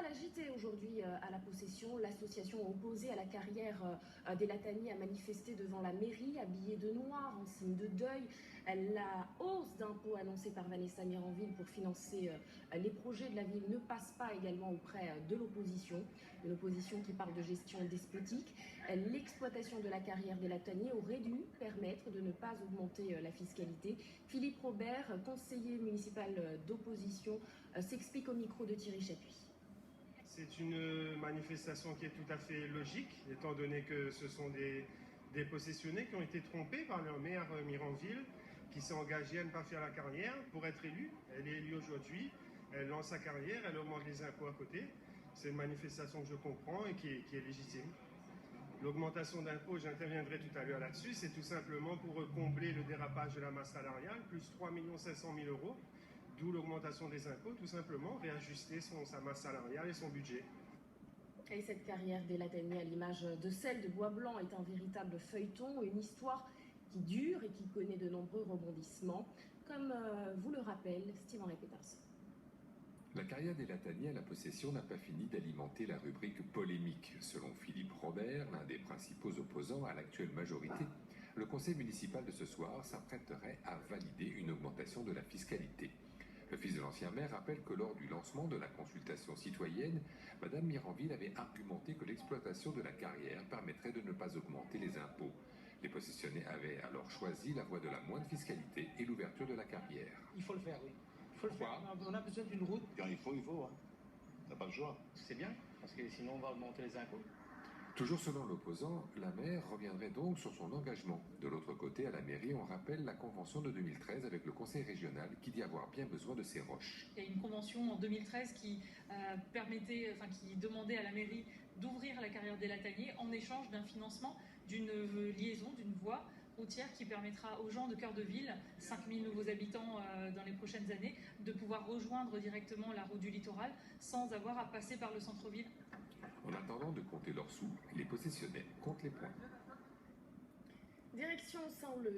la JT aujourd'hui à la possession. L'association opposée à la carrière des Lataniers a manifesté devant la mairie, habillée de noir, en signe de deuil. La hausse d'impôts annoncée par Vanessa Miranville pour financer les projets de la ville ne passe pas également auprès de l'opposition. Une opposition qui parle de gestion despotique. L'exploitation de la carrière des Lataniers aurait dû permettre de ne pas augmenter la fiscalité. Philippe Robert, conseiller municipal d'opposition, s'explique au micro de Thierry Chapuis. C'est une manifestation qui est tout à fait logique, étant donné que ce sont des possessionnés qui ont été trompés par leur maire Miranville, qui s'est engagée à ne pas faire la carrière pour être élue. Elle est élue aujourd'hui, elle lance sa carrière, elle augmente les impôts à côté. C'est une manifestation que je comprends et qui est légitime. L'augmentation d'impôts, j'interviendrai tout à l'heure là-dessus, c'est tout simplement pour combler le dérapage de la masse salariale, plus 3 500 000 €, d'où l'augmentation des impôts, tout simplement, réajuster sa masse salariale et son budget. Et cette carrière des Lataniers, à l'image de celle de Bois-Blanc, est un véritable feuilleton, une histoire qui dure et qui connaît de nombreux rebondissements, comme vous le rappelle Steven Peters. La carrière des Lataniers à la possession n'a pas fini d'alimenter la rubrique polémique. Selon Philippe Robert, l'un des principaux opposants à l'actuelle majorité, le conseil municipal de ce soir s'apprêterait à valider une augmentation de la fiscalité. Le fils de l'ancien maire rappelle que lors du lancement de la consultation citoyenne, Mme Miranville avait argumenté que l'exploitation de la carrière permettrait de ne pas augmenter les impôts. Les possessionnés avaient alors choisi la voie de la moindre fiscalité et l'ouverture de la carrière. Il faut le faire, oui. Il faut le faire. On a besoin d'une route. Quand il faut, hein. T'as pas le choix. C'est bien, parce que sinon on va augmenter les impôts. Toujours selon l'opposant, la maire reviendrait donc sur son engagement. De l'autre côté, à la mairie, on rappelle la convention de 2013 avec le conseil régional qui dit avoir bien besoin de ces roches. Il y a une convention en 2013 qui qui demandait à la mairie d'ouvrir la carrière des Lataniers en échange d'un financement d'une liaison, d'une voie routière qui permettra aux gens de cœur de ville, 5000 nouveaux habitants dans les prochaines années, de pouvoir rejoindre directement la route du littoral sans avoir à passer par le centre-ville. En attendant de compter leurs sous, les possessionnels comptent les points. Direction Saint-Leu.